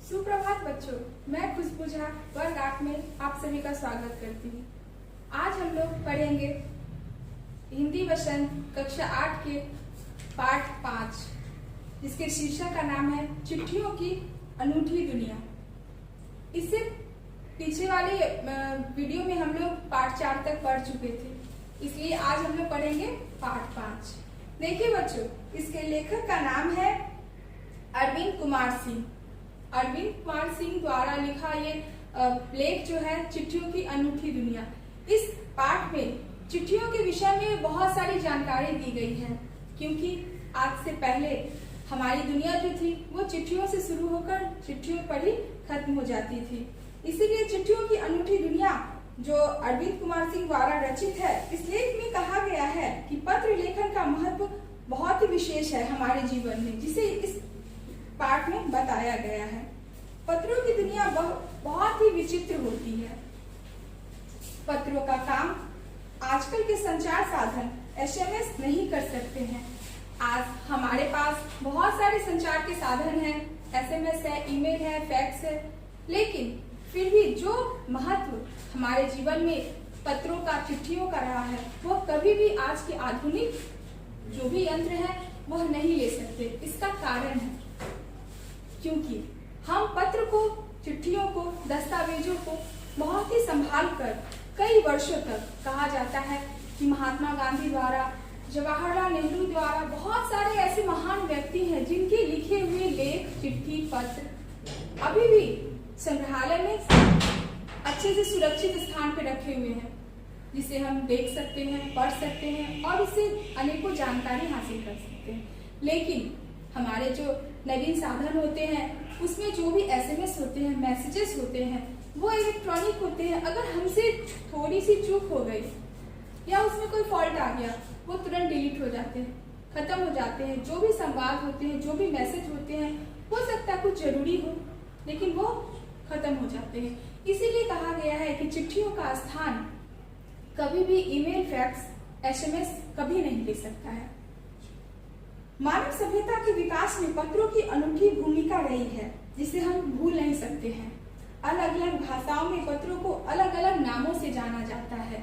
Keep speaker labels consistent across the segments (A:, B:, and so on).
A: सुप्रभात बच्चों, मैं खुशबू झा वर्ग 8 में आप सभी का स्वागत करती हूँ। आज हम लोग पढ़ेंगे हिंदी वचन कक्षा 8 के पाठ 5, जिसके शीर्षक का नाम है चिट्ठियों की अनूठी दुनिया। इससे पीछे वाले वीडियो में हम लोग पाठ 4 तक पढ़ चुके थे, इसलिए आज हम लोग पढ़ेंगे पाठ 5। देखिए बच्चों, इसके लेखक का नाम है अरविंद कुमार सिंह। अरविंद कुमार सिंह द्वारा लिखा ये लेख जो है चिट्ठियों की अनूठी दुनिया। इस पाठ में चिट्ठियों के विषय में बहुत सारी जानकारी दी गई है, क्योंकि आज से पहले हमारी दुनिया जो थी वो चिट्ठियों से शुरू होकर चिट्ठियों पर ही खत्म हो जाती थी। इसीलिए चिट्ठियों की अनूठी दुनिया जो अरविंद कुमार सिंह द्वारा रचित है, इस लेख में कहा गया है कि पत्र लेखन का महत्व बहुत ही विशेष है हमारे जीवन में, जिसे इस पाठ में बताया गया है। पत्रों की दुनिया बहुत ही विचित्र होती है। पत्रों का काम आजकल के संचार साधन SMS नहीं कर सकते हैं। आज हमारे पास बहुत सारे संचार के साधन हैं, SMS है, ईमेल है, फैक्स है, लेकिन फिर भी जो महत्व हमारे जीवन में पत्रों का, चिट्ठियों का रहा है, वो कभी भी आज के आधुनिक जो भी यंत्र है वह नहीं ले सकते। इसका कारण है क्योंकि हम पत्र को, चिट्ठियों को, दस्तावेजों को बहुत ही संभाल कर कई वर्षों तक, कहा जाता है कि महात्मा गांधी द्वारा, जवाहरलाल नेहरू द्वारा, बहुत सारे ऐसे महान व्यक्ति हैं जिनके लिखे हुए लेख, चिट्ठी, पत्र अभी भी संग्रहालय में अच्छे से सुरक्षित स्थान पर रखे हुए हैं, जिसे हम देख सकते हैं, पढ़ सकते हैं और इससे अनेकों जानकारी हासिल कर सकते हैं। लेकिन हमारे जो नवीन साधन होते हैं उसमें जो भी SMS होते हैं, मैसेजेस होते हैं, वो इलेक्ट्रॉनिक होते हैं। अगर हमसे थोड़ी सी चूक हो गई या उसमें कोई फॉल्ट आ गया, वो तुरंत डिलीट हो जाते हैं, खत्म हो जाते हैं। जो भी संवाद होते हैं, जो भी मैसेज होते हैं, हो सकता है कुछ जरूरी हो, लेकिन वो खत्म हो जाते हैं। इसीलिए कहा गया है कि चिट्ठियों का स्थान कभी भी ईमेल, फैक्स, SMS कभी नहीं ले सकता है। मानव सभ्यता के विकास में पत्रों की अनूठी भूमिका रही है, जिसे हम भूल नहीं सकते हैं। अलग अलग भाषाओं में पत्रों को अलग अलग नामों से जाना जाता है।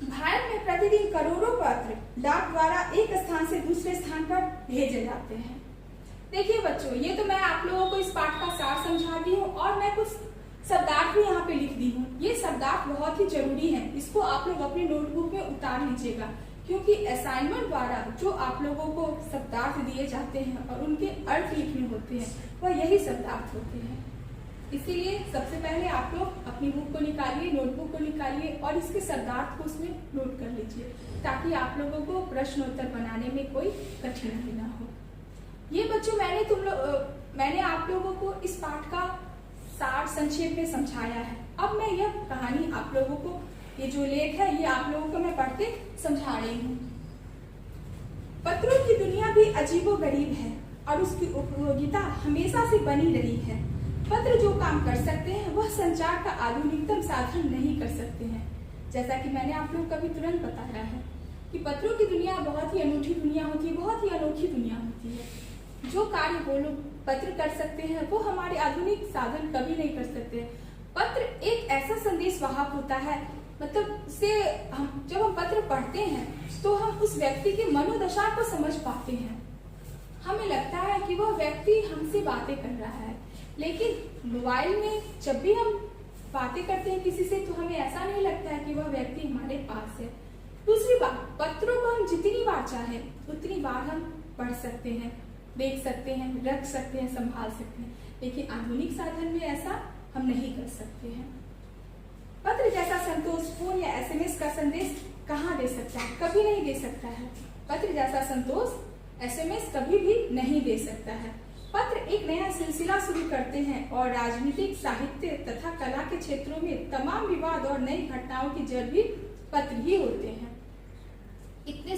A: भारत में प्रतिदिन करोड़ों पत्र डाक द्वारा एक स्थान से दूसरे स्थान पर भेजे जाते हैं। देखिए बच्चों, ये तो मैं आप लोगों को इस पाठ का सार समझा दी हूँ और मैं कुछ शब्दार्थ भी यहाँ पे लिख दी हूँ। ये शब्दार्थ बहुत ही जरूरी है, इसको आप लोग अपनी नोटबुक में उतार लीजिएगा, क्योंकि असाइनमेंट द्वारा जो आप लोगों को शब्दार्थ दिए जाते हैं और उनके अर्थ लिखने होते हैं, वह यही शब्दार्थ होते हैं। इसीलिए सबसे पहले आप लोग अपनी बुक को निकालिए, नोटबुक को निकालिए और इसके शब्दार्थ को उसमें नोट कर लीजिए, ताकि आप लोगों को प्रश्नोत्तर बनाने में कोई कठिनाई ना हो। ये बच्चों, मैंने आप लोगों को इस पाठ का सार संक्षेप में समझाया है। अब मैं यह कहानी आप लोगों को, ये जो लेख है, ये आप लोगों को मैं पढ़ के समझा रही हूँ। पत्रों की दुनिया भी अजीबोगरीब है और उसकी उपयोगिता हमेशा से बनी रही है। पत्र जो काम कर सकते हैं वह संचार का आधुनिकतम साधन नहीं कर सकते हैं। जैसा कि मैंने आप लोग को अभी तुरंत बताया है कि पत्रों की दुनिया बहुत ही अनूठी दुनिया होती है, बहुत ही अनोखी दुनिया होती है। जो कार्य वो लोग पत्र कर सकते हैं वो हमारे आधुनिक साधन कभी नहीं कर सकते। पत्र एक ऐसा संदेश वाहक होता है, मतलब से जब हम पत्र पढ़ते हैं तो हम उस व्यक्ति के मनोदशा को समझ पाते हैं। हमें लगता है कि वह व्यक्ति हमसे बातें कर रहा है, लेकिन मोबाइल में जब भी हम बातें करते हैं किसी से, तो हमें ऐसा नहीं लगता है कि वह व्यक्ति हमारे पास है। दूसरी बात, पत्रों को हम जितनी बार चाहे उतनी बार हम पढ़ सकते हैं, देख सकते हैं, रख सकते हैं, संभाल सकते हैं, लेकिन आधुनिक साधन में ऐसा हम नहीं कर सकते हैं। पत्र जैसा संतोष फोन या SMS का संदेश कहाँ दे सकता है? कभी नहीं दे सकता है। पत्र जैसा संतोष SMS कभी भी नहीं दे सकता है। पत्र एक नया सिलसिला शुरू करते हैं और राजनीतिक, साहित्य तथा कला के क्षेत्रों में तमाम विवाद और नई घटनाओं की जड़ भी पत्र ही होते हैं। इतने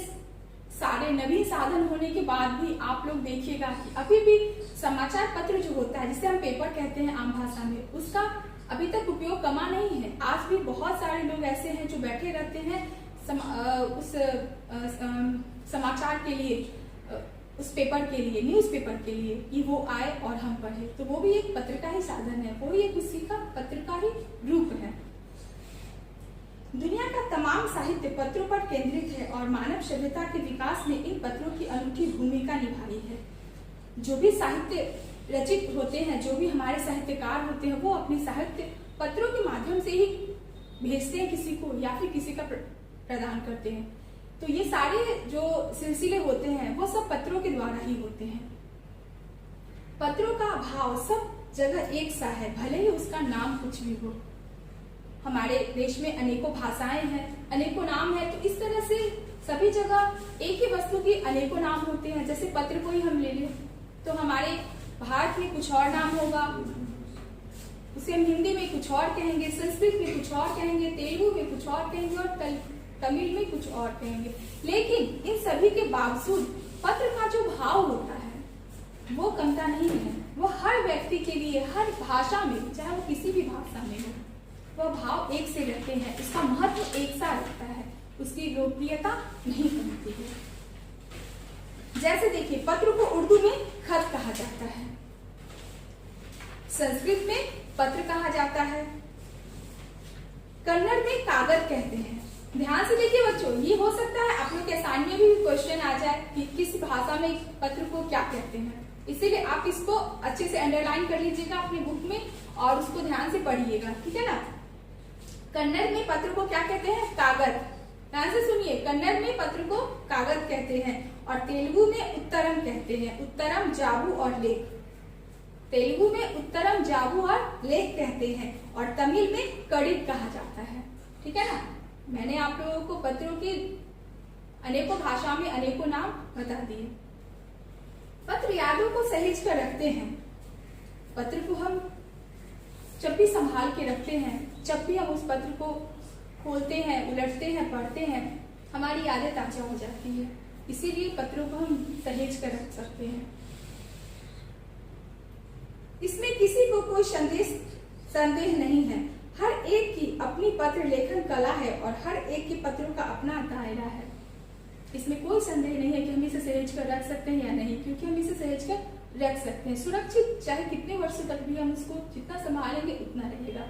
A: सारे नवीन साधन होने के बाद भी आप लोग देखिएगा कि अभी भी समाचार पत्र जो होता है, जिसे हम पेपर कहते हैं आम भाषा में, उसका अभी तक उपयोग कमा नहीं है। आज भी बहुत सारे लोग ऐसे हैं जो बैठे रहते हैं उस समाचार के लिए, उस पेपर के लिए, न्यूज़पेपर के लिए, कि वो आए और हम पढ़े। तो वो भी एक पत्र का ही साधन है, वो भी एक उसी का पत्र का ही रूप है। दुनिया का तमाम साहित्य पत्रों पर केंद्रित है और मानव सभ्यता के विकास में इन पत्रों की अनूठी भूमिका निभाई है। जो भी साहित्य रचित होते हैं, जो भी हमारे साहित्यकार होते हैं, वो अपने साहित्य पत्रों के माध्यम से ही भेजते हैं किसी को, या फिर किसी का प्रदान करते हैं। तो ये सारे जो सिलसिले होते हैं वो सब पत्रों के द्वारा ही होते हैं। पत्रों का भाव सब जगह एक सा है, भले ही उसका नाम कुछ भी हो। हमारे देश में अनेकों भाषाएं हैं, अनेकों नाम है, तो इस तरह से सभी जगह एक ही वस्तु के अनेकों नाम होते हैं। जैसे पत्र को ही हम ले लें तो हमारे भारत में कुछ और नाम होगा, उसे हम हिंदी में कुछ और कहेंगे, संस्कृत में कुछ और कहेंगे, तेलुगु में कुछ और कहेंगे और तमिल में कुछ और कहेंगे। लेकिन इन सभी के बावजूद पत्र का जो भाव होता है वो कमता नहीं है। वो हर व्यक्ति के लिए, हर भाषा में, चाहे वो किसी भी भाषा में हो, वह भाव एक से रहते हैं, उसका महत्व एक सा रहता है, उसकी लोकप्रियता नहीं कमती है। जैसे देखिए, पत्र को उर्दू में खत कहा जाता है, संस्कृत में पत्र कहा जाता है, कन्नड़ में कागज कहते हैं। ध्यान से देखिए बच्चों, ये हो सकता है आप लोग के असाइनमेंट में भी क्वेश्चन आ जाए कि किस भाषा में पत्र को क्या कहते हैं, इसीलिए आप इसको अच्छे से अंडरलाइन कर लीजिएगा अपनी बुक में और उसको ध्यान से पढ़िएगा, ठीक है ना। कन्नड़ में पत्र को क्या कहते हैं? कागज। ध्यान से सुनिए, कन्नड़ में पत्र को कागज कहते हैं और तेलुगु में उत्तरम कहते हैं, उत्तरम, जाबू और लेख। तेलुगु में उत्तरम, जाबू और लेख कहते हैं और तमिल में कड़ित कहा जाता है, ठीक है ना। मैंने आप लोगों को पत्रों के अनेकों भाषाओं में अनेकों नाम बता दिए। पत्र यादों को सहेज कर रखते हैं। पत्र को हम जब भी संभाल के रखते हैं, जब भी हम उस पत्र को खोलते हैं, उलटते हैं, पढ़ते हैं, हमारी यादें ताजा हो जाती है। इसीलिए पत्रों को हम सहेज कर रख सकते हैं। इसमें किसी को कोई संदेह नहीं है। हर एक की अपनी पत्र लेखन कला है और हर एक के पत्रों का अपना दायरा है। इसमें कोई संदेह नहीं है कि हम इसे सहेज कर रख सकते हैं या नहीं, क्योंकि हम इसे सहेज कर रख सकते हैं सुरक्षित, चाहे कितने वर्षों तक भी हम उसको जितना संभालेंगे उतना रहेगा।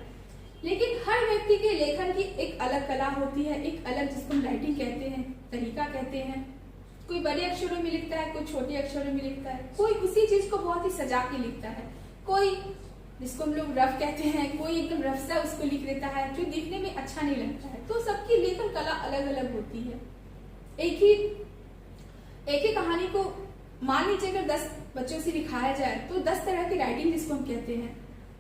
A: लेकिन हर व्यक्ति के लेखन की एक अलग कला होती है, एक अलग, जिसको हम राइटिंग कहते हैं, तरीका कहते हैं। कोई बड़े अक्षरों में लिखता है, कोई छोटे अक्षरों में लिखता है, कोई उसी चीज को बहुत ही सजा के लिखता है, कोई जिसको हम लोग रफ कहते हैं, कोई एकदम रफ सा उसको लिख देता है जो दिखने में अच्छा नहीं लगता है। तो सबकी लेखन कला अलग अलग होती है। एक ही कहानी को मान लीजिए अगर 10 बच्चों से लिखाया जाए तो 10 तरह की राइटिंग, जिसको हम कहते हैं,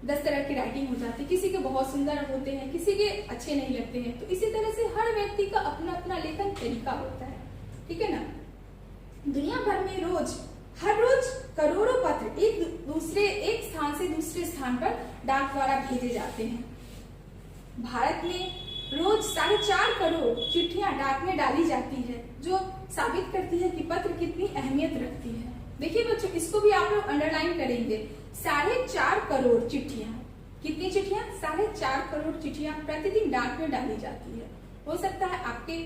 A: 10 तरह की राइटिंग हो जाती है। किसी के बहुत सुंदर होते हैं, किसी के अच्छे नहीं लगते हैं। तो इसी तरह से हर व्यक्ति का अपना अपना लेखन तरीका होता है, ठीक है ना। दुनिया भर में हर रोज करोड़ों पत्र एक स्थान से दूसरे स्थान पर डाक द्वारा भेजे जाते हैं। भारत में रोज 4.5 करोड़ चिट्ठियां डाक में डाली जाती है, जो साबित करती है कि पत्र कितनी अहमियत रखती है। देखिए बच्चों, इसको भी आप लोग अंडरलाइन करेंगे। 4.5 करोड़ चिट्ठियां, कितनी चिट्ठियां? 4.5 करोड़ चिट्ठियां प्रतिदिन डाक में डाली जाती है। हो सकता है आपके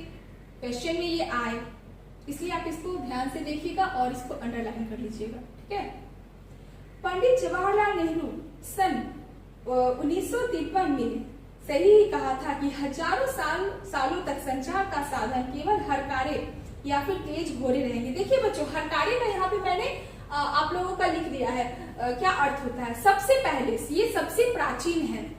A: क्वेश्चन में ये आए, इसलिए आप इसको ध्यान से देखिएगा और इसको अंडरलाइन कर लीजिएगा, ठीक है। पंडित जवाहरलाल नेहरू सन 1953 में सही ही कहा था कि हजारों सालों तक संचार का साधन केवल हरकारे या फिर तेज घोड़े रहेंगे। देखिए बच्चों, हरकारे का यहाँ पे मैंने आप लोगों का लिख दिया है, क्या अर्थ होता है। सबसे पहले ये सबसे प्राचीन है।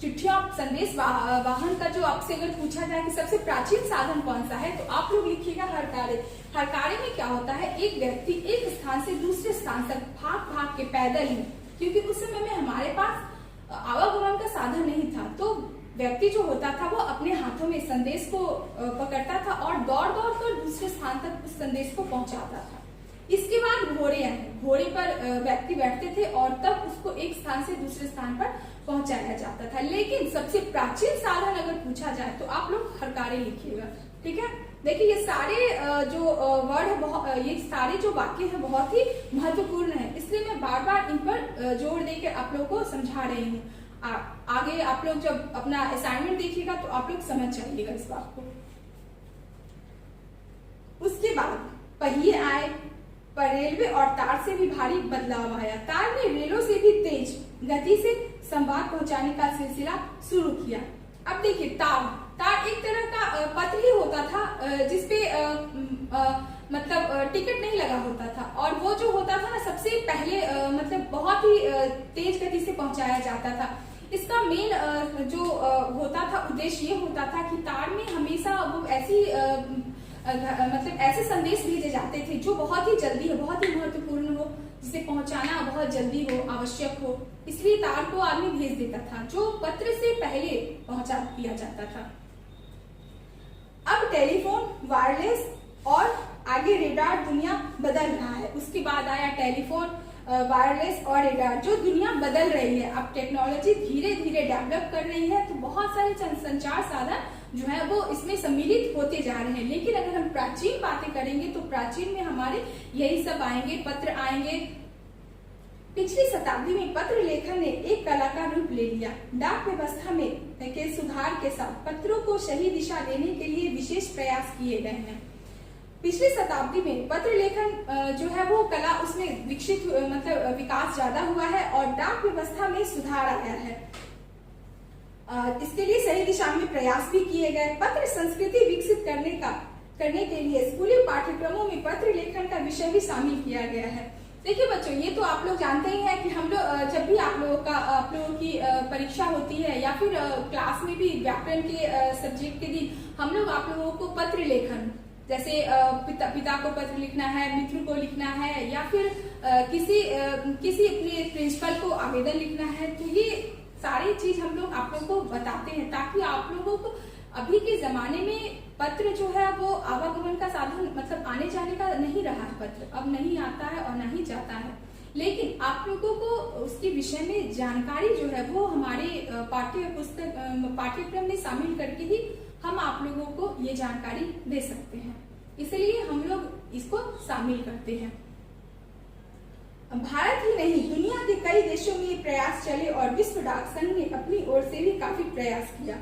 A: चिट्ठियां संदेश वाहन का जो आपसे अगर पूछा जाए कि सबसे प्राचीन साधन कौन सा है, तो आप लोग लिखिएगा हरकारे। हरकारे में क्या होता है, एक व्यक्ति एक स्थान से दूसरे स्थान तक भाग के पैदल ही, क्योंकि उस समय में हमारे पास आवागमन का साधन नहीं था, तो व्यक्ति जो होता था वो अपने हाथों में संदेश को पकड़ता था और दौड़ कर दूसरे स्थान तक उस संदेश को पहुंचाता था। इसके बाद घोड़े आए, घोड़े पर व्यक्ति बैठते थे और तब उसको एक स्थान से दूसरे स्थान पर पहुंचाया जाता था। लेकिन सबसे प्राचीन साधन अगर पूछा जाए तो आप लोग हरकारे लिखिएगा, ठीक है। देखिए ये सारे जो वर्ड है, ये सारे जो वाक्य है बहुत ही महत्वपूर्ण है, इसलिए मैं बार बार इन पर जोर देकर आप लोग को समझा रही हूँ। आगे आप लोग जब अपना असाइनमेंट देखिएगा तो आप लोग समझ जाइएगा इस बात को। उसके बाद पहिए आए, पर रेलवे और तार से भी भारी बदलाव आया। तार ने रेलों से भी तेज गति से संवाद पहुंचाने का सिलसिला शुरू किया। अब देखिए, तार एक तरह का पत्र ही होता था जिसपे मतलब टिकट नहीं लगा होता था, और वो जो होता था ना सबसे पहले मतलब बहुत ही तेज गति से पहुंचाया जाता था। इसका मेन जो होता था उद्देश्य ये होता था कि तार में हमेशा वो ऐसी मतलब ऐसे संदेश भेजे जाते थे जो बहुत ही जल्दी हो, बहुत ही महत्वपूर्ण हो, जिसे पहुंचाना बहुत जल्दी हो, आवश्यक हो, इसलिए तार को आदमी भेज देता था जो पत्र से पहले पहुंचा दिया जाता था। अब टेलीफोन, वायरलेस और आगे रेडार दुनिया बदल रहा है। उसके बाद आया टेलीफोन, वायरलेस और रेडार, जो दुनिया बदल रही है। अब टेक्नोलॉजी धीरे धीरे डेवलप कर रही है, तो बहुत सारे संचार साधन जो है वो इसमें सम्मिलित होते जा रहे हैं। लेकिन अगर हम प्राचीन बातें करेंगे तो प्राचीन में हमारे यही सब आएंगे, पत्र आएंगे। पिछली शताब्दी में पत्र लेखन ने एक कला का रूप ले लिया। डाक व्यवस्था में के सुधार के साथ पत्रों को सही दिशा देने के लिए विशेष प्रयास किए गए हैं। पिछली शताब्दी में पत्र लेखन जो है वो कला उसमें विकसित मतलब विकास ज्यादा हुआ है और डाक व्यवस्था में सुधार आया है। इसके लिए सही दिशा में प्रयास भी किए गए। पत्र संस्कृति विकसित करने के लिए स्कूली पाठ्यक्रमों में पत्र लेखन का विषय भी शामिल किया गया है। देखिए बच्चों, ये तो आप लोग जानते ही हैं कि हम लोग जब भी आप लोगों की परीक्षा होती है या फिर क्लास में भी व्याकरण के सब्जेक्ट के दिन हम लोग आप लोगों को पत्र लेखन, जैसे पिता को पत्र लिखना है, मित्र को लिखना है, या फिर किसी अपने प्रिंसिपल को आवेदन लिखना है, तो ये सारी चीज हम लोग आप लोगों को बताते हैं ताकि आप लोगों को अभी के जमाने में पत्र जो है वो आवागमन का साधन मतलब आने जाने का नहीं रहा है। पत्र अब नहीं आता है और नहीं जाता है, लेकिन आप लोगों को उसके विषय में जानकारी जो है वो हमारे पाठ्यक्रम में शामिल करके ही हम आप लोगों को ये जानकारी दे सकते हैं, इसलिए हम लोग इसको शामिल करते हैं। भारत ही नहीं, दुनिया के कई देशों में ये प्रयास चले और विश्व डाक संघ ने अपनी ओर से भी काफी प्रयास किया।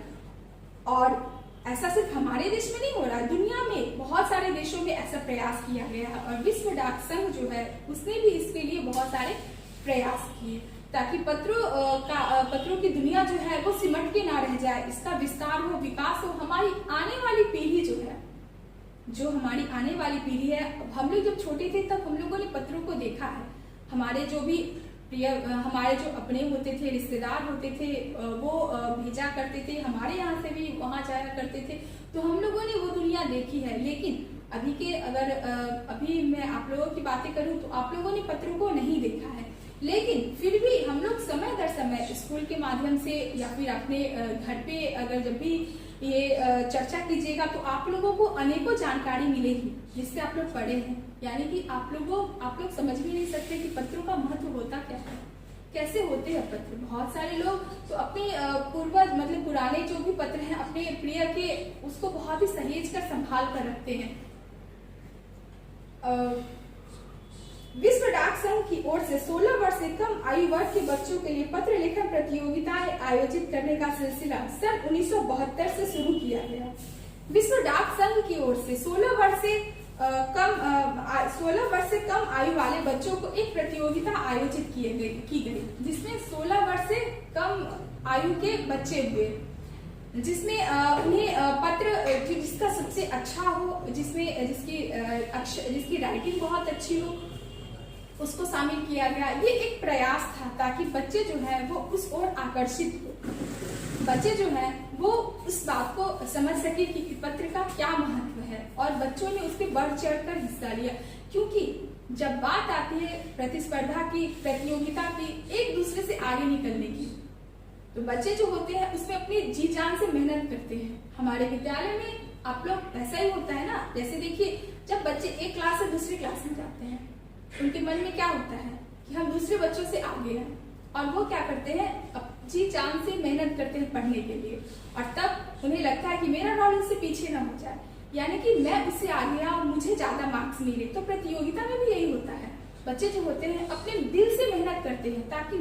A: और ऐसा सिर्फ हमारे देश में नहीं हो रहा, दुनिया में बहुत सारे देशों में ऐसा प्रयास किया गया है और विश्व डाक संघ जो है उसने भी इसके लिए बहुत सारे प्रयास किए ताकि पत्रों की दुनिया जो है वो सिमट के ना रह जाए, इसका विस्तार हो, विकास हो। हमारी आने वाली पीढ़ी है, हम लोग जब छोटे थे तब हम लोगों ने पत्रों को देखा है। हमारे जो अपने होते थे, रिश्तेदार होते थे, वो भेजा करते थे, हमारे यहाँ से भी वहां जाया करते थे, तो हम लोगों ने वो दुनिया देखी है। लेकिन अभी मैं आप लोगों की बातें करूं तो आप लोगों ने पत्रों को नहीं देखा है, लेकिन फिर भी हम लोग समय दर समय स्कूल के माध्यम से या फिर अपने घर पे अगर जब भी ये चर्चा कीजिएगा तो आप लोगों को अनेकों जानकारी मिलेगी जिससे आप लोग पढ़े हैं। यानी कि आप लोग समझ भी नहीं सकते कि पत्रों का महत्व होता क्या है, कैसे होते हैं पत्र। बहुत सारे लोग तो अपने पूर्वज मतलब पुराने जो भी पत्र हैं अपने प्रिय के, उसको बहुत ही सहेज कर संभाल कर रखते हैं। विश्व डाक संघ की ओर से 16 वर्ष से कम आयु वर्ग के बच्चों के लिए पत्र लेखन प्रतियोगिताएं आयोजित करने का सिलसिला सन 1972 से शुरू किया गया। विश्व डाक संघ की ओर से 16 वर्ष से कम आयु वाले बच्चों को एक प्रतियोगिता आयोजित की गई, जिसमें 16 वर्ष से कम आयु के बच्चे हुए, जिसमें उन्हें पत्र जिसका सबसे अच्छा हो, जिसकी राइटिंग बहुत अच्छी हो, उसको शामिल किया गया। ये एक प्रयास था ताकि बच्चे जो है वो उस ओर आकर्षित हो, बच्चे जो है वो उस बात को समझ सके कि पत्र का क्या महत्व है, और बच्चों ने उस पर बढ़ चढ़कर हिस्सा लिया। क्योंकि जब बात आती है प्रतिस्पर्धा की, प्रतियोगिता की, एक दूसरे से आगे निकलने की, तो बच्चे जो होते हैं उसमें अपनी जी जान से मेहनत करते हैं। हमारे विद्यालय में आप लोग ऐसा ही होता है ना, जैसे देखिए जब बच्चे एक क्लास से दूसरी क्लास में जाते हैं उनके मन में क्या होता है कि हम दूसरे बच्चों से आगे हैं, और वो क्या करते हैं जी जान से मेहनत करते हैं पढ़ने के लिए, और तब उन्हें लगता है कि मेरा नॉलेज से पीछे ना हो जाए, यानी कि मैं उससे आगे आऊं, मुझे ज्यादा मार्क्स मिले। तो प्रतियोगिता में भी यही होता है, बच्चे जो होते हैं अपने दिल से मेहनत करते हैं ताकि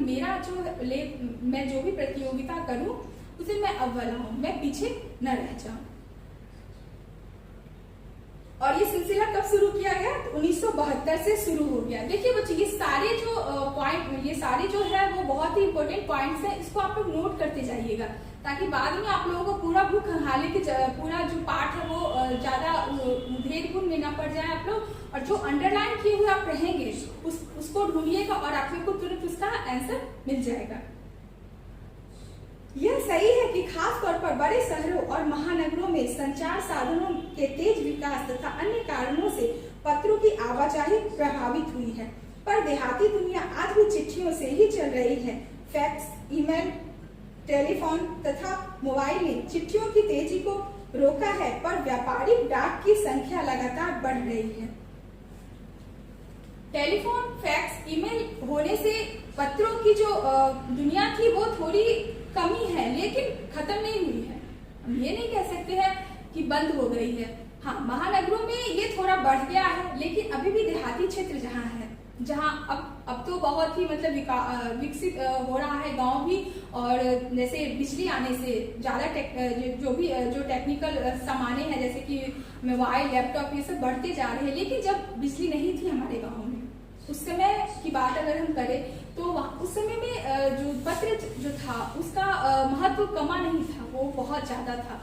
A: मैं जो भी प्रतियोगिता करूं उसे मैं अव्वल आऊं, मैं पीछे न रह जाऊं। और ये सिलसिला कब शुरू किया गया? तो 1972 से शुरू हो गया। देखिए बच्चों, ये सारे जो पॉइंट, ये सारे जो है वो बहुत ही इंपॉर्टेंट पॉइंट्स हैं, इसको आप लोग नोट करते जाइएगा ताकि बाद में आप लोगों को पूरा बुक हालांकि पूरा जो पार्ट है वो ज्यादा भेदपूर्ण में ना पड़ जाए आप लोग, और जो अंडरलाइन किए हुए आप रहेंगे उसको ढूंढिएगा और आप लोग को तुरंत उसका आंसर मिल जाएगा। यह सही है कि खास तौर पर बड़े शहरों और महानगरों में संचार साधनों के तेज विकास तथा अन्य कारणों से पत्रों की आवाजाही प्रभावित हुई है, पर देहाती दुनिया आज भी चिट्ठियों से ही चल रही है। फैक्स, ईमेल, टेलीफोन तथा मोबाइल ने चिट्ठियों की तेजी को रोका है, पर व्यापारिक डाक की संख्या लगातार बढ़ रही है। टेलीफोन, फैक्स, ईमेल होने से पत्रों की जो दुनिया थी वो थोड़ी कमी है, लेकिन खत्म नहीं हुई है। हम ये नहीं कह सकते हैं कि बंद हो गई है। हाँ, महानगरों में ये थोड़ा बढ़ गया है, लेकिन अभी भी देहाती क्षेत्र जहाँ अब तो बहुत ही मतलब विकसित हो रहा है गांव भी, और जैसे बिजली आने से ज्यादा जो टेक्निकल सामाने हैं जैसे कि मोबाइल, लैपटॉप, ये सब बढ़ते जा रहे हैं। लेकिन जब बिजली नहीं थी हमारे गाँव में, उस समय की बात अगर हम करें तो उस समय में जो पत्र जो था उसका महत्व कमा नहीं था, वो बहुत ज्यादा था।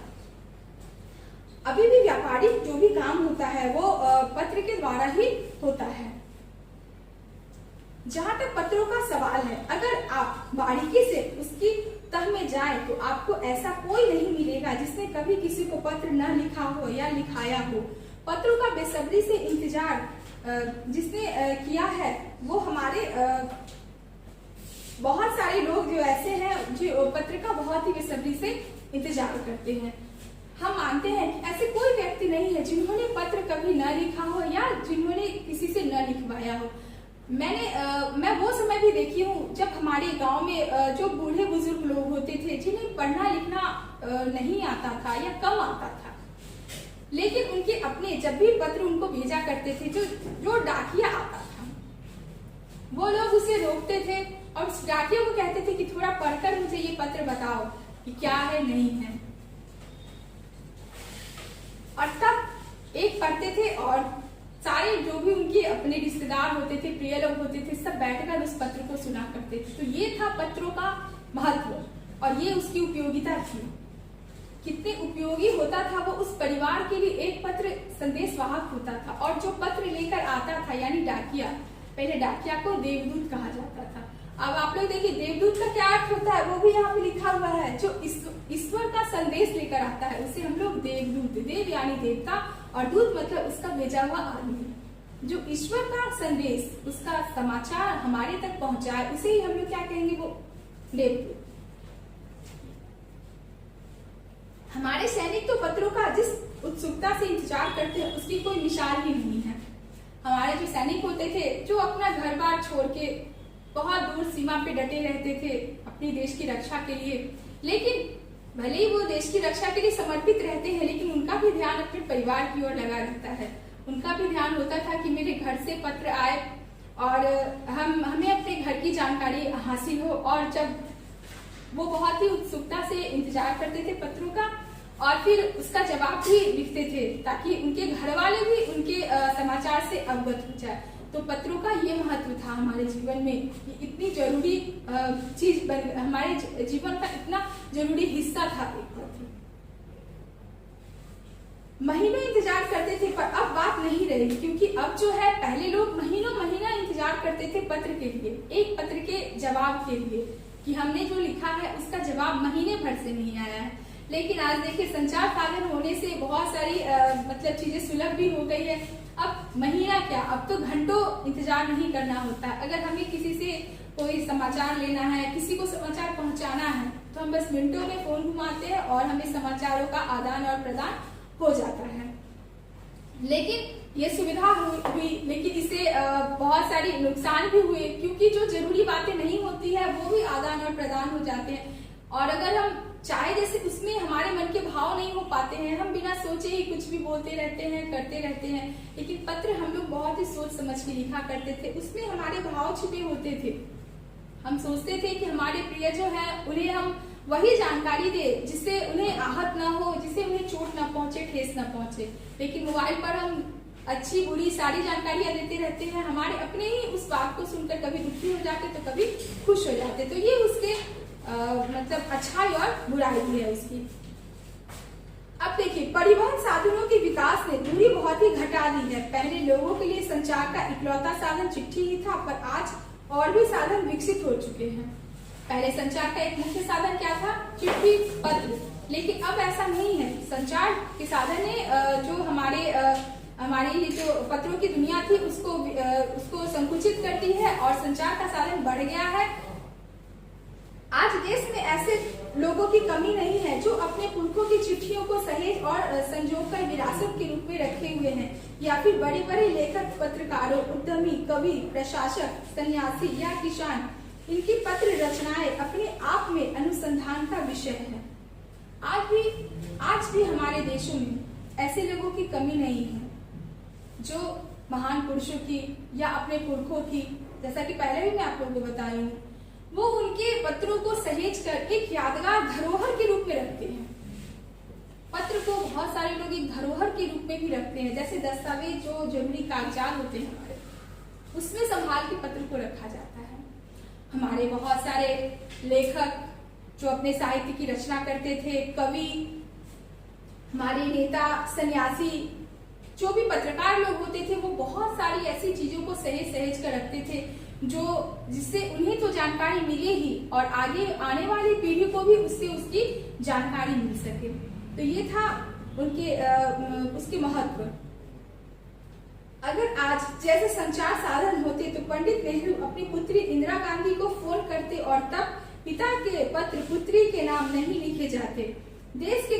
A: अभी भी व्यापारिक जो भी काम होता है वो पत्र के द्वारा ही होता है। जहां तक पत्रों का सवाल है, अगर आप बारीकी से उसकी तह में जाए तो आपको ऐसा कोई नहीं मिलेगा जिसने कभी किसी को पत्र न लिखा हो या लिखाया हो। पत्रों का बेसब्री से इंतजार जिसने किया है वो हमारे बहुत सारे लोग जो ऐसे हैं जो पत्र का बहुत ही बेसब्री से इंतजार करते हैं। हम मानते हैं कि ऐसे कोई व्यक्ति नहीं है जिन्होंने पत्र कभी न लिखा हो या जिन्होंने किसी से न लिखवाया हो। मैं वो समय भी देखी हूँ जब हमारे गांव में जो बूढ़े बुजुर्ग लोग होते थे जिन्हें पढ़ना लिखना नहीं आता था या कम आता था, लेकिन उनके अपने जब भी पत्र उनको भेजा करते थे, जो डाकिया आता था, वो लोग उसे रोकते थे और उस डाकिया को कहते थे कि थोड़ा पढ़कर मुझे ये पत्र बताओ कि क्या है नहीं है। और तब एक पढ़ते थे और सारे जो भी उनके अपने रिश्तेदार होते थे, प्रिय लोग होते थे, सब बैठकर उस पत्र को सुना करते थे। तो ये था पत्रों का महत्व और ये उसकी उपयोगिता थी। कितने उपयोगी होता था वो उस परिवार के लिए। एक पत्र संदेश वाहक होता था और जो पत्र लेकर आता था यानी डाकिया, पहले डाकिया को देवदूत कहा जाता था। अब आप लोग देखिए देवदूत का क्या अर्थ होता है वो भी यहाँ पे लिखा हुआ है। जो ईश्वर का संदेश लेकर आता है उसे हम लोग देवदूत, देव यानी देवता और दूत मतलब उसका भेजा हुआ आदमी। जो ईश्वर का संदेश, उसका समाचार हमारे तक पहुंचाए उसे ही हम लोग क्या कहेंगे, वो देवदूत। हमारे सैनिक तो पत्रों का जिस उत्सुकता से इंतजार करते हैं उसकी कोई मिसाल ही नहीं है। हमारे जो सैनिक होते थे जो अपना घर बार छोड़ के बहुत दूर सीमा पे डटे रहते थे अपने देश की रक्षा के लिए, लेकिन भले ही वो देश की रक्षा के लिए समर्पित रहते हैं लेकिन उनका भी ध्यान अपने परिवार की ओर लगा रहता है। उनका भी ध्यान होता था कि मेरे घर से पत्र आए और हमें अपने घर की जानकारी हासिल हो। और जब वो बहुत ही उत्सुकता से इंतजार करते थे पत्रों का और फिर उसका जवाब भी लिखते थे ताकि उनके घर वाले भी उनके समाचार से अवगत हो जाए। तो पत्रों का ये महत्व था हमारे जीवन में, इतनी जरूरी चीज हमारे जीवन का इतना जरूरी हिस्सा था एक पत्र। महीनों इंतजार करते थे पर अब बात नहीं रही, क्योंकि अब जो है पहले लोग महीना इंतजार करते थे पत्र के लिए, एक पत्र के जवाब के लिए कि हमने जो लिखा है उसका जवाब महीने भर से नहीं आया है। लेकिन आज देखिए संचार साधन होने से बहुत सारी मतलब चीजें सुलभ भी हो गई है। अब महीना क्या, अब तो घंटों इंतजार नहीं करना होता है। अगर हमें किसी से कोई समाचार लेना है, किसी को समाचार पहुंचाना है तो हम बस मिनटों में फोन घुमाते हैं और हमें समाचारों का आदान और प्रदान हो जाता है। लेकिन ये सुविधा हुई लेकिन इससे बहुत सारी नुकसान भी हुए, क्योंकि जो जरूरी बातें नहीं होती है वो भी आदान और प्रदान हो जाते हैं। और अगर हम चाहे जैसे उसमें हमारे मन के भाव नहीं हो पाते हैं, हम बिना सोचे ही कुछ भी बोलते रहते हैं, करते रहते हैं। लेकिन पत्र हम लोग बहुत ही सोच समझ के लिखा करते थे, उसमें हमारे भाव छिपे होते थे। हम सोचते थे कि हमारे प्रिय जो है उन्हें हम वही जानकारी दे जिससे उन्हें आहत ना हो, जिससे उन्हें चोट ना पहुंचे, ठेस ना पहुंचे। लेकिन मोबाइल पर हम अच्छी बुरी सारी जानकारियां देते रहते हैं, हमारे अपने ही उस बात को सुनकर कभी दुखी हो जाते तो कभी खुश हो जाते। तो ये उसके मतलब अच्छाई और बुराई भी है उसकी। अब देखिए, परिवहन साधनों के विकास ने दूरी बहुत ही घटा दी है। पहले लोगों के लिए संचार का इकलौता साधन चिट्ठी ही था, पर आज और भी साधन विकसित हो चुके हैं। पहले संचार का एक मुख्य साधन क्या था? चिट्ठी, पत्र। लेकिन अब ऐसा नहीं है। संचार के साधन ने जो हमारी ये जो पत्रों की दुनिया थी उसको संकुचित कर दी है और संचार का साधन बढ़ गया है। आज देश में ऐसे लोगों की कमी नहीं है जो अपने पुरखों की चिट्ठियों को सहेज और संजो कर विरासत के रूप में रखे हुए हैं, या फिर बड़े बड़े लेखक, पत्रकारों, उद्यमी, कवि, प्रशासक, सन्यासी या किसान, इनकी पत्र रचनाएं अपने आप में अनुसंधान का विषय है। आज भी हमारे देशों में ऐसे लोगों की कमी नहीं है जो महान पुरुषों की या अपने पुरखों की, जैसा कि पहले भी मैं आप लोगों को बताई हूँ, वो उनके पत्रों को सहेज कर एक यादगार धरोहर के रूप में रखते हैं। पत्र को बहुत सारे लोग एक धरोहर के रूप में भी रखते हैं, जैसे दस्तावेज जो जरूरी कागजात होते हैं हमारे, उसमें संभाल के पत्र को रखा जाता है। हमारे बहुत सारे लेखक जो अपने साहित्य की रचना करते थे, कवि, हमारे नेता, सन्यासी, जो भी पत्रकार लोग होते थे, वो बहुत सारी ऐसी चीजों को सहेज कर रखते थे जिससे उन्हें तो जानकारी मिलेगी और आगे आने वाली पीढ़ी को भी उससे उसकी जानकारी मिल सके। तो ये था उसके महत्व। अगर आज जैसे संचार साधन होते तो पंडित नेहरू अपनी पुत्री इंदिरा गांधी को फोन करते और तब पिता के पत्र पुत्री के नाम नहीं लिखे जाते। देश के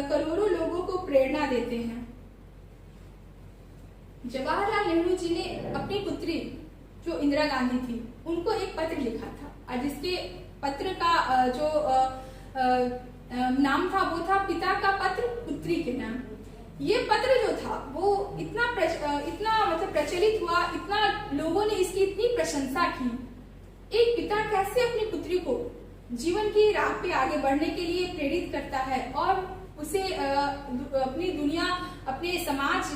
A: करोड़ों लोगों को प्रेरणा देते हैं। जवाहरलाल नेहरू जी ने अपनी पुत्री जो इंदिरा गांधी थी उनको एक पत्र लिखा था, और जिसके पत्र का जो नाम था वो था पिता का पत्र पुत्री के नाम। ये पत्र जो था वो इतना मतलब प्रचलित हुआ, इतना लोगों ने इसकी इतनी प्रशंसा की। एक पिता कैसे अपनी पुत्री को जीवन की राह पे आगे बढ़ने के लिए प्रेरित करता है और उसे अपनी दुनिया, अपने समाज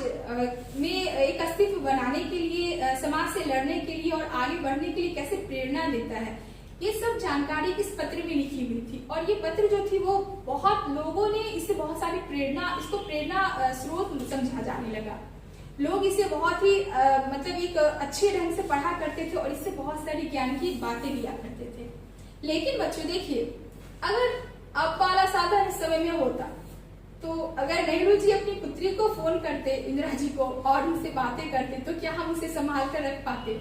A: में एक अस्तित्व बनाने के लिए, समाज से लड़ने के लिए और आगे बढ़ने के लिए कैसे प्रेरणा देता है, ये सब जानकारी इस पत्र में लिखी हुई थी। और ये पत्र जो थी वो बहुत लोगों ने इससे बहुत सारी इसको प्रेरणा स्रोत समझा जाने लगा। लोग इसे बहुत ही मतलब एक अच्छे ढंग से पढ़ा करते थे और इससे बहुत सारी ज्ञान की बातें लिया करते थे। लेकिन बच्चों देखिए, अगर अब वाला साधन इस समय में होता तो अगर नेहरू जी अपनी पुत्री को फोन करते, इंदिरा जी को, और उनसे बातें करते, तो क्या हम उसे संभाल कर रख पाते?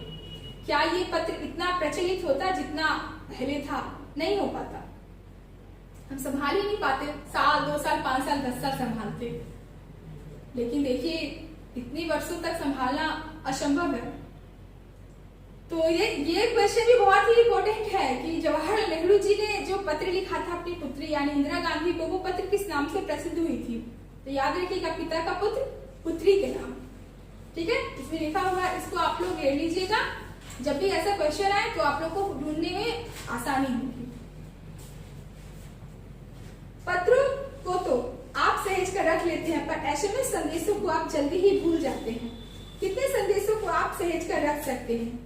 A: क्या ये पत्र इतना प्रचलित होता जितना पहले था? नहीं हो पाता। हम संभाल ही नहीं पाते। साल, 2 साल, 5 साल, 10 साल संभालते। लेकिन देखिए, इतनी वर्षों तक संभालना असंभव है। तो ये क्वेश्चन भी बहुत ही इम्पोर्टेंट है कि जवाहरलाल नेहरू जी ने जो पत्र लिखा था अपनी पुत्री यानी इंदिरा गांधी को, वो पत्र किस नाम से प्रसिद्ध हुई थी? तो याद रखिएगा, पिता का पुत्र पुत्री के नाम। ठीक है, इसमें लिखा हुआ, इसको आप लोग ले लीजिएगा। जब भी ऐसा क्वेश्चन आए तो आप लोग को ढूंढने में आसानी होगी। पत्रों को तो आप सहेज कर रख लेते हैं, पर एसएमएस संदेशों को आप जल्दी ही भूल जाते हैं। कितने संदेशों को आप सहेज कर रख सकते हैं?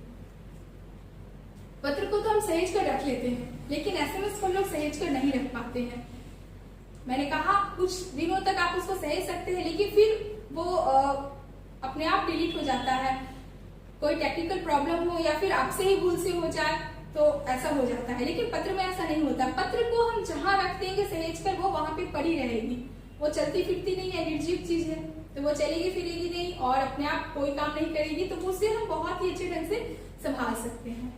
A: पत्र को तो हम सहेज कर रख लेते हैं, लेकिन एसएमएस को हम लोग सहेज कर नहीं रख पाते हैं। मैंने कहा कुछ दिनों तक आप उसको सहेज सकते हैं, लेकिन फिर वो अपने आप डिलीट हो जाता है। कोई टेक्निकल प्रॉब्लम हो या फिर आपसे ही भूल से हो जाए तो ऐसा हो जाता है। लेकिन पत्र में ऐसा नहीं होता। पत्र को हम जहां रख देंगे सहेज कर, वो वहां पे पड़ी रहेगी। वो चलती फिरती नहीं है, निर्जीव चीज है, तो वो चलेगी फिरेगी नहीं और अपने आप कोई काम नहीं करेगी। तो उसे हम बहुत ही अच्छे ढंग से संभाल सकते हैं।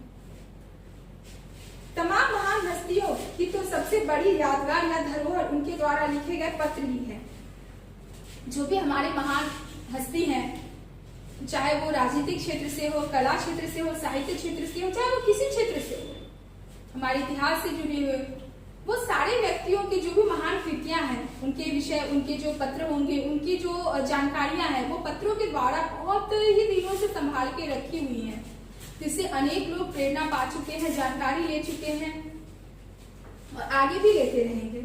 A: तमाम महान हस्तियों की तो सबसे बड़ी यादगार या धरोहर उनके द्वारा लिखे गए पत्र ही है। जो भी हमारे महान हस्ती हैं, चाहे वो राजनीतिक क्षेत्र से हो, कला क्षेत्र से हो, साहित्य क्षेत्र से हो, चाहे वो किसी क्षेत्र से हो, हमारे इतिहास से जुड़े हुए, वो सारे व्यक्तियों की जो भी महान कृतियां हैं, उनके विषय, उनके जो पत्र होंगे, उनकी जो जानकारियां हैं, वो पत्रों के द्वारा बहुत ही दिनों से संभाल के रखी हुई हैं, जिससे अनेक लोग प्रेरणा पा चुके हैं, जानकारी ले चुके हैं। और आगे भी लेते रहेंगे।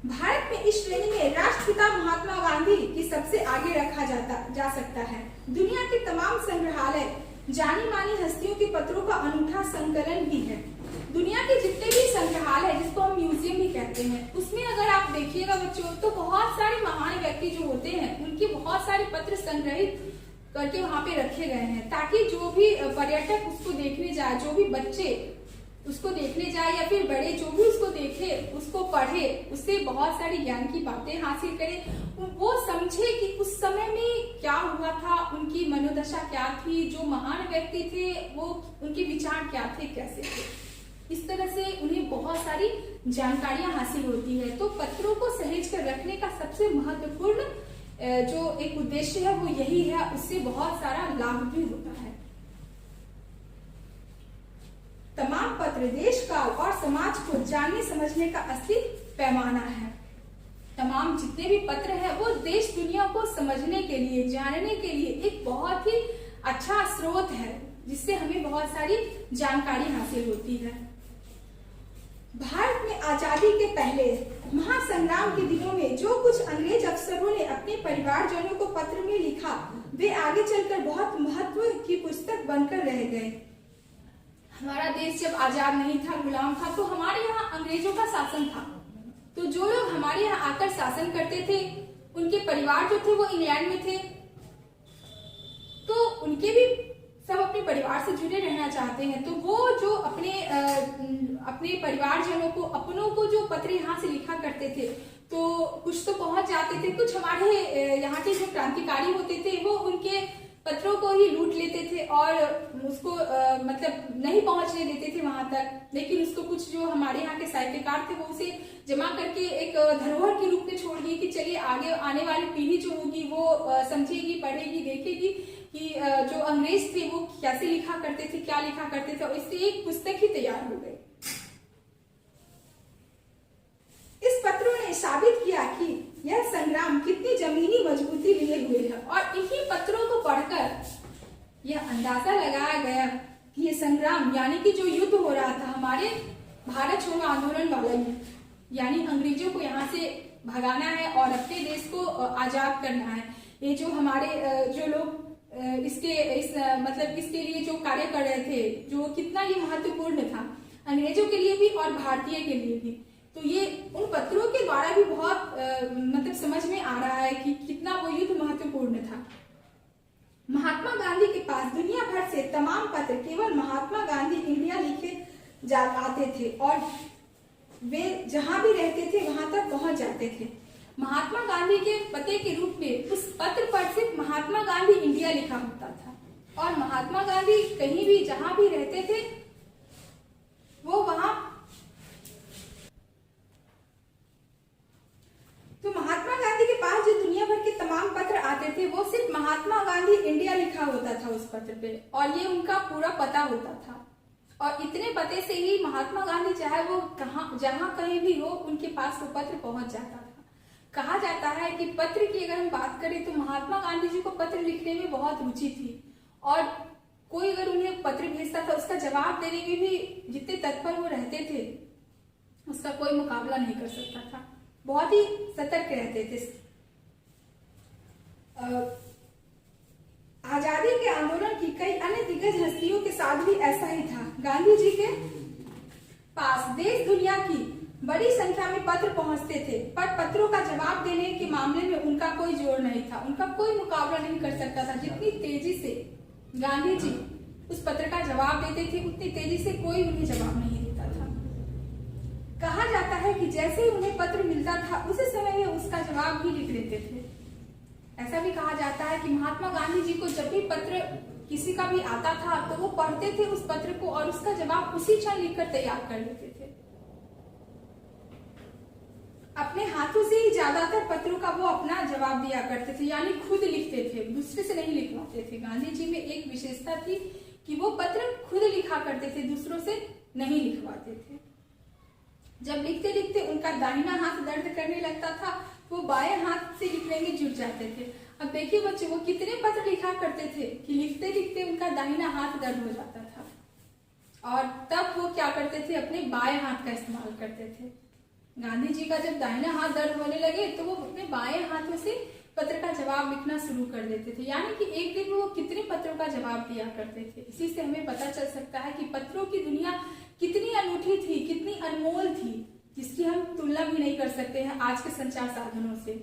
A: भारत में इस श्रेणी में राष्ट्रपिता महात्मा गांधी की सबसे आगे रखा जा सकता है। दुनिया के तमाम संग्रहालय जानी मानी हस्तियों के पत्रों का अनूठा संकलन भी है। दुनिया के जितने भी संग्रहालय, जिसको हम म्यूजियम भी कहते हैं, उसमें अगर आप देखिएगा बच्चों, तो बहुत सारे महान व्यक्ति जो होते हैं उनके बहुत सारे पत्र संग्रहित करके वहां पे रखे गए हैं, ताकि जो भी पर्यटक उसको देखने जाए, जो भी बच्चे उसको देखने जाए या फिर बड़े जो भी उसको देखे, उसको पढ़े, उससे बहुत सारी ज्ञान की बातें हासिल करे, वो समझे कि उस समय में क्या हुआ था, उनकी मनोदशा क्या थी, जो महान व्यक्ति थे वो उनके विचार क्या थे, कैसे थे। इस तरह से उन्हें बहुत सारी जानकारियां हासिल होती है। तो पत्रों को सहेज कर रखने का सबसे महत्वपूर्ण जो एक उद्देश्य है वो यही है, उससे बहुत सारा लाभ भी होता है। तमाम पत्र देश काल और समाज को जानने समझने का असली पैमाना है। तमाम जितने भी पत्र हैं वो देश दुनिया को समझने के लिए, जानने के लिए एक बहुत ही अच्छा स्रोत है, जिससे हमें बहुत सारी जानकारी हासिल होती है। भारत में आजादी के पहले महासंग्राम के दिनों में जो कुछ अंग्रेज अफसरों ने अपने परिवारजनों को पत्र में लिखा, वे आगे चलकर बहुत महत्व की पुस्तक बनकर रह गए। हमारा देश जब आजाद नहीं था, गुलाम था, तो हमारे यहाँ अंग्रेजों का शासन था। तो जो लोग हमारे यहाँ आकर शासन करते थे, उनके परिवार जो थे वो इंग्लैंड में थे, तो उनके भी सब अपने परिवार से जुड़े रहना चाहते हैं। तो वो जो अपने परिवारजनों को, अपनों को जो पत्र यहाँ से लिखा करते थे, तो कुछ तो पहुंच जाते थे, कुछ हमारे यहाँ के जो क्रांतिकारी होते थे वो उनके पत्रों को ही लूट लेते थे और उसको मतलब नहीं पहुंचने देते थे वहां तक। लेकिन उसको कुछ जो हमारे यहाँ के साहित्यकार थे वो उसे जमा करके एक धरोहर के रूप में छोड़ दिए कि चलिए आगे आने वाली पीढ़ी जो होगी वो समझेगी, पढ़ेगी, देखेगी कि जो अंग्रेज थे वो कैसे लिखा करते थे, क्या लिखा करते थे, और इससे एक पुस्तक ही तैयार हो गई। इस पत्रों ने साबित किया कि यह संग्राम कितनी जमीनी मजबूती लिए हुए है, और इन्हीं पत्रों को पढ़कर यह अंदाजा लगाया गया कि ये संग्राम यानी कि जो युद्ध हो रहा था हमारे भारत छोड़ो आंदोलन वाला युद्ध, यानी अंग्रेजों को यहाँ से भगाना है और अपने देश को आजाद करना है। ये जो हमारे जो लोग इसके लिए जो कार्य कर रहे थे, जो कितना ये महत्वपूर्ण था अंग्रेजों के लिए भी और भारतीय के लिए भी। तो ये उन पत्रों के द्वारा भी बहुत मतलब समझ में आ रहा है कि कितना वो युद्ध महत्वपूर्ण था। महात्मा गांधी के पास दुनिया भर से तमाम पत्र केवल महात्मा गांधी इंडिया लिखे आते थे और वे जहां भी रहते थे वहां तक पहुंच जाते थे। महात्मा गांधी के पते के रूप में उस पत्र पर सिर्फ महात्मा गांधी इंडिया लिखा होता था, और महात्मा गांधी कहीं भी जहां भी रहते थे वो वहां, तो महात्मा गांधी के पास जो दुनिया भर के तमाम पत्र आते थे वो सिर्फ महात्मा गांधी इंडिया लिखा होता था उस पत्र पे, और ये उनका पूरा पता होता था। और इतने पते से ही महात्मा गांधी चाहे वो जहां कहीं भी हो उनके पास वो पत्र पहुंच जाता था। कहा जाता है कि पत्र की अगर हम बात करें तो महात्मा गांधी जी को पत्र लिखने में बहुत रुचि थी, और कोई अगर उन्हें पत्र भेजता था उसका जवाब देने में भी जितने तत्पर वो रहते थे उसका कोई मुकाबला नहीं कर सकता था। बहुत ही सतर्क रहते थे। आजादी के आंदोलन की कई अन्य दिग्गज हस्तियों के साथ भी ऐसा ही था। गांधी जी के पास देश दुनिया की बड़ी संख्या में पत्र पहुंचते थे, पर पत्रों का जवाब देने के मामले में उनका कोई जोर नहीं था, उनका कोई मुकाबला नहीं कर सकता था। जितनी तेजी से गांधी जी उस पत्र का जवाब देते थे उतनी तेजी से कोई उन्हें जवाब नहीं देता था। कहा जाता है कि जैसे ही उन्हें पत्र मिलता था उसी समय वे उसका जवाब भी लिख लेते थे। ऐसा भी कहा जाता है कि महात्मा गांधी जी को जब भी पत्र किसी का भी आता था तो वो पढ़ते थे उस पत्र को और उसका जवाब उसी क्षण लिखकर तैयार कर लेते थे। अपने हाथों से ही ज्यादातर पत्रों का वो अपना जवाब दिया करते थे, यानी खुद लिखते थे, दूसरे से नहीं लिखवाते थे। गांधी जी में एक विशेषता थी कि वो पत्र खुद लिखा करते थे, दूसरों से नहीं लिखवाते थे। जब लिखते लिखते उनका दाहिना हाथ दर्द करने लगता था, वो बाएं हाथ से लिखने में जुट जाते थे। अब देखिए बच्चे, वो कितने पत्र लिखा करते थे कि लिखते लिखते उनका दाहिना हाथ दर्द हो जाता था। और तब वो क्या करते थे, अपने बाएं हाथ का इस्तेमाल करते थे। गांधी जी का जब दाहिना हाथ दर्द होने लगे तो वो अपने बाएं हाथों से पत्र का जवाब लिखना शुरू कर देते थे। यानी कि एक दिन वो कितने पत्रों का जवाब दिया करते थे। इसी से हमें पता चल सकता है कि पत्रों की दुनिया कितनी अनूठी थी, कितनी अनमोल थी, जिसकी हम तुलना भी नहीं कर सकते हैं आज के संचार साधनों से।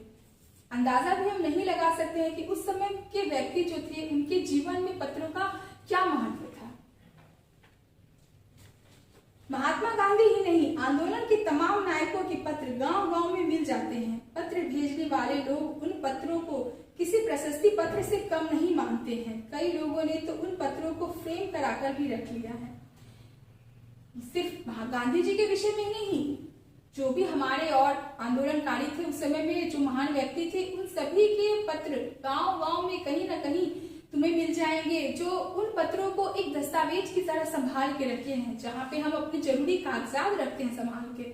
A: अंदाजा भी हम नहीं लगा सकते हैं कि उस समय के व्यक्ति जो थे उनके जीवन में पत्रों का क्या महत्व था। महात्मा गांधी ही नहीं, आंदोलन के तमाम नायकों के पत्र गांव-गांव में मिल जाते हैं। पत्र भेजने वाले लोग उन पत्रों को किसी प्रशस्ति पत्र से कम नहीं मानते हैं। कई लोगों ने तो उन पत्रों को फ्रेम कराकर भी रख लिया है। सिर्फ गांधी जी के विषय में ही नहीं, जो भी हमारे और आंदोलनकारी थे उस समय में, जो महान व्यक्ति थे, उन सभी के पत्र गांव-गांव में कहीं ना कहीं तुम्हें मिल जाएंगे, जो उन पत्रों को एक दस्तावेज की तरह संभाल के रखे हैं, जहाँ पे हम अपने जरूरी कागजात रखते हैं संभाल के,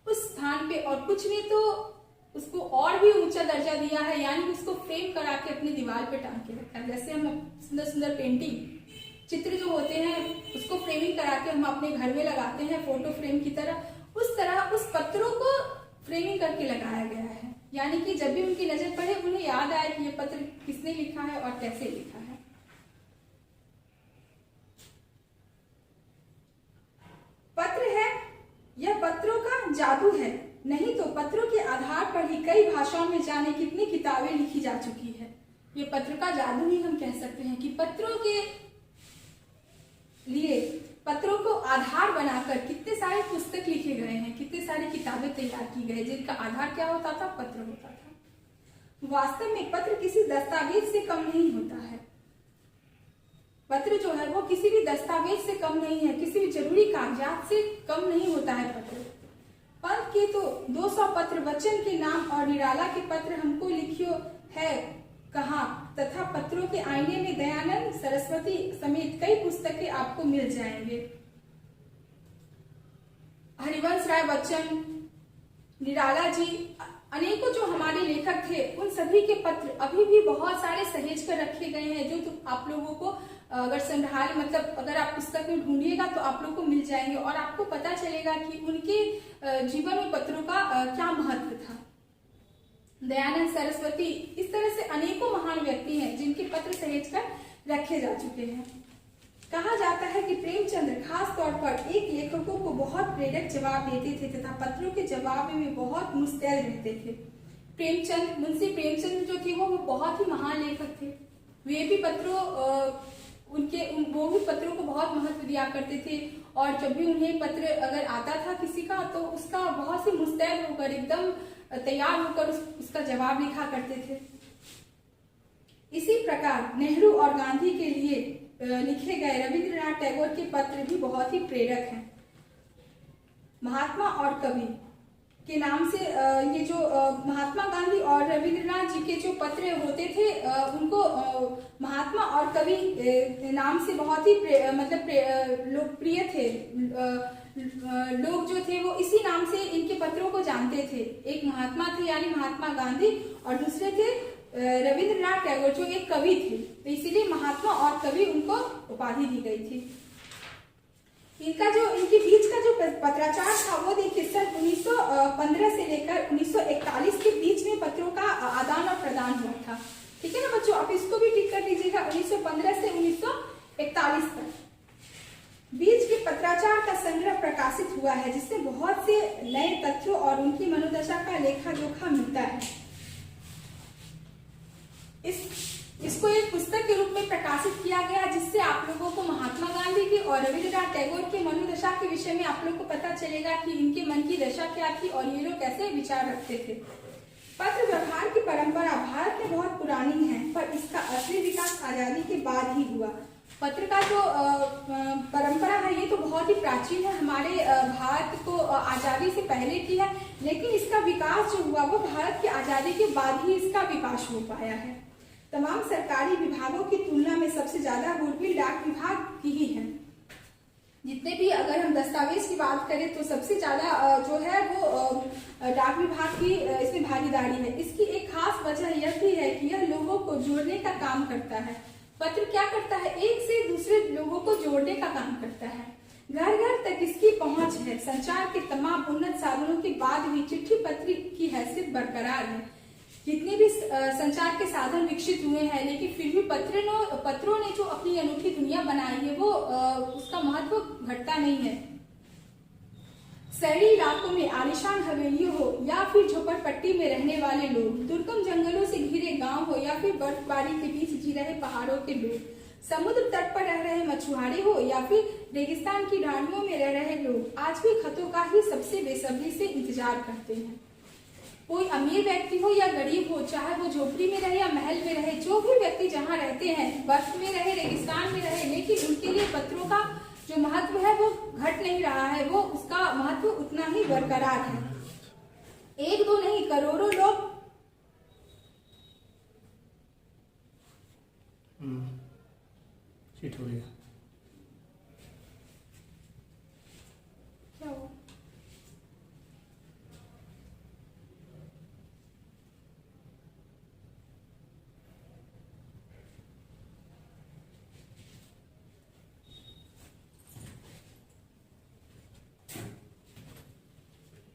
A: उस स्थान पे। और कुछ ने तो उसको और भी ऊंचा दर्जा दिया है, यानी उसको फ्रेम करा के अपनी दीवार पे टांग के रखा है। जैसे हम सुंदर सुंदर पेंटिंग चित्र जो होते हैं उसको फ्रेमिंग करा के हम अपने घर में लगाते हैं फोटो फ्रेम की तरह, उस तरह उस पत्रों को फ्रेमिंग करके लगाया गया है। यानी कि जब भी उनकी नजर पड़े उन्हें याद आए कि ये पत्र किसने लिखा है और कैसे लिखा है। पत्र है, यह पत्रों का जादू है। नहीं तो पत्रों के आधार पर ही कई भाषाओं में जाने कितनी किताबें लिखी जा चुकी है। ये पत्र का जादू ही हम कह सकते हैं कि पत्रों के लिए, पत्रों को आधार बनाकर कितने सारे पुस्तक लिखे गए हैं, कितने सारी किताबें तैयार की गई, जिनका आधार क्या होता था, पत्र होता था। वास्तव में पत्र किसी दस्तावेज से कम नहीं होता है। पत्र जो है वो किसी भी दस्तावेज से कम नहीं है, किसी भी जरूरी कागजात से कम नहीं होता है पत्र। पंत के तो 200 पत्र वचन के नाम और निराला के पत्र हमको लिखियो है कहा, तथा पत्रों के आईने में दयानंद सरस्वती समेत कई पुस्तकें आपको मिल जाएंगे। हरिवंश राय बच्चन, निराला जी, अनेकों जो हमारे लेखक थे, उन सभी के पत्र अभी भी बहुत सारे सहेज कर रखे गए हैं, जो आप लोगों को अगर संग्रहालय, मतलब अगर आप पुस्तक में ढूंढिएगा तो आप लोग को मिल जाएंगे और आपको पता चलेगा कि उनके जीवन में पत्रों का क्या महत्व था। दयानंद सरस्वती, इस तरह से अनेकों महान व्यक्ति हैं जिनके पत्र सहेज कर रखे जा चुके हैं। कहा जाता है कि प्रेमचंद खास तौर पर एक लेखकों को बहुत प्रेरक जवाब देते थे तथा पत्रों के जवाब में बहुत मुस्तैद रहते थे। प्रेमचंद, मुंशी प्रेमचंद जो थे वो बहुत ही महान लेखक थे। वे भी पत्रों वो भी पत्रों को बहुत महत्व दिया करते थे और जब भी उन्हें पत्र अगर आता था किसी का तो उसका बहुत ही मुस्तैद होकर, एकदम तैयार होकर उसका जवाब लिखा करते थे। इसी प्रकार नेहरू और गांधी के लिए लिखे गए रविंद्रनाथ टैगोर के पत्र भी बहुत ही प्रेरक हैं। महात्मा और कवि के नाम से ये जो महात्मा गांधी और रविंद्रनाथ जी के जो पत्र होते थे उनको महात्मा और कवि नाम से बहुत ही लोकप्रिय थे। लोग जो थे वो इसी नाम से इनके पत्रों को जानते थे। एक महात्मा थे यानी महात्मा गांधी और दूसरे थे रविंद्रनाथ टैगोर जो एक कवि थे, तो इसीलिए महात्मा और कवि उनको उपाधि दी गई थी। इनके बीच का जो पत्राचार था वो देखिए सन 1915 से लेकर 1941 के बीच में पत्रों का आदान और प्रदान हुआ था। ठीक है ना बच्चों, आप इसको भी टिक कर लीजिएगा। 1915 से 1941 तक बीच के पत्राचार का संग्रह प्रकाशित हुआ है, जिससे बहुत से नए तथ्यों और उनकी मनोदशा का लेखा जोखा मिलता है। इसको एक पुस्तक के रूप में प्रकाशित किया गया, जिससे आप लोगों को महात्मा गांधी की और रविंद्रनाथ टैगोर की मनोदशा के विषय में आप लोग को पता चलेगा कि इनके मन की दशा क्या थी और ये लोग कैसे विचार रखते थे। पत्र व्यवहार की परंपरा भारत में बहुत पुरानी है, पर इसका असली विकास आजादी के बाद ही हुआ। पत्र का जो परंपरा है ये तो बहुत ही प्राचीन है, हमारे भारत को आजादी से पहले की है, लेकिन इसका विकास जो हुआ वो भारत की आजादी के बाद ही इसका विकास हो पाया है। तमाम सरकारी विभागों की तुलना में सबसे ज्यादा गुडविल डाक विभाग की ही है। जितने भी अगर हम दस्तावेज की बात करें तो सबसे ज्यादा जो है वो डाक विभाग की इसमें भागीदारी है। इसकी एक खास वजह यह भी है कि यह लोगों को जोड़ने का काम करता है। पत्र क्या करता है, एक से दूसरे लोगों को जोड़ने का काम करता है। घर घर तक इसकी पहुंच है। संचार के तमाम उन्नत साधनों के बाद भी चिट्ठी पत्र की हैसियत बरकरार है। जितने भी संचार के साधन विकसित हुए हैं, लेकिन फिर भी पत्रों ने जो अपनी अनूठी दुनिया बनाई है वो उसका महत्व घटता नहीं है। शहरी इलाकों में आलीशान हवेलियों हो या फिर झोपड़पट्टी में रहने वाले लोग, दुर्गम जंगलों से घिरे गांव हो या फिर बर्फबारी के बीच जी रहे पहाड़ों के लोग, समुद्र तट पर रह रहे मछुआरे हो या फिर रेगिस्तान की ढाणियों में रह रहे लोग, आज भी खतों का ही सबसे बेसब्री से इंतजार करते हैं। कोई अमीर व्यक्ति हो या गरीब हो, चाहे वो झोपड़ी में रहे या महल में रहे, जो भी व्यक्ति जहाँ रहते हैं, बर्फ में रहे, रेगिस्तान में रहे, लेकिन उनके लिए पत्रों का जो महत्व है वो घट नहीं रहा है, वो उसका महत्व उतना ही बरकरार है। एक दो नहीं करोड़ों लोग
B: हो गया।
A: क्या हुआ?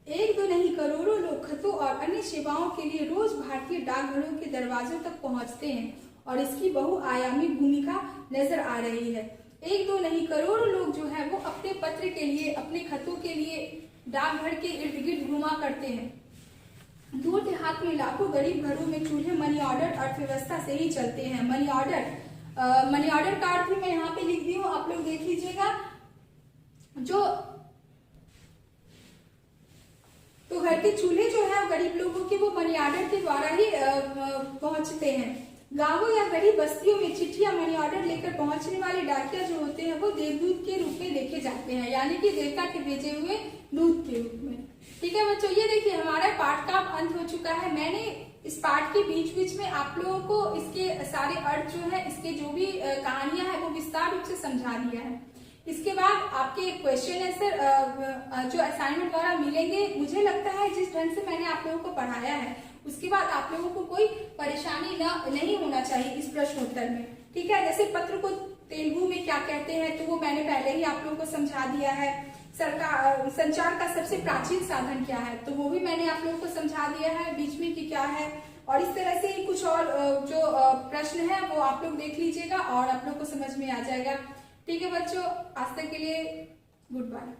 A: एक दो नहीं करोड़ों लोग खतों और अन्य सेवाओं के लिए रोज भारतीय डाकघरों के दरवाजों तक पहुंचते हैं और इसकी बहुआयामी भूमिका नजर आ रही है। एक दो नहीं करोड़ों लोग जो है वो अपने पत्र के लिए, अपने खतों के लिए डाकघर के इर्द गिर्द घुमा करते हैं। दूर देहात में लाखों गरीब घरों में चूल्हे मनी ऑर्डर अर्थव्यवस्था से ही चलते हैं। मनी ऑर्डर का अर्थ भी मैं यहाँ पे लिख दी हूँ, आप लोग देख लीजिएगा। तो घर के चूल्हे जो है गरीब लोगों के वो मनी ऑर्डर के द्वारा ही पहुंचते हैं। गांवों या गरीब बस्तियों में चिट्ठी या मनी ऑर्डर लेकर पहुंचने वाले डाकिया जो होते हैं वो देवदूत के रूप में देखे जाते हैं, यानी कि देवता के भेजे हुए दूत के रूप में। ठीक है बच्चों, ये देखिए हमारा पाठ का अंत हो चुका है। मैंने इस पाठ के बीच बीच में आप लोगों को इसके सारे अर्थ जो है, इसके जो भी कहानियां हैं वो विस्तार रूप से समझा दिया है। इसके बाद आपके क्वेश्चन आंसर जो असाइनमेंट द्वारा मिलेंगे, मुझे लगता है जिस ढंग से मैंने आप लोगों को पढ़ाया है उसके बाद आप लोगों को कोई परेशानी नहीं होना चाहिए इस प्रश्नोत्तर में। ठीक है, जैसे पत्र को तेलुगु में क्या कहते हैं तो वो मैंने पहले ही आप लोगों को समझा दिया है। संचार का सबसे प्राचीन साधन क्या है तो वो भी मैंने आप लोगों को समझा दिया है बीच में कि क्या है। और इस तरह से ही कुछ और जो प्रश्न है वो आप लोग देख लीजिएगा और आप लोग को समझ में आ जाएगा। ठीक है बच्चों, आज तक के लिए गुड बाय।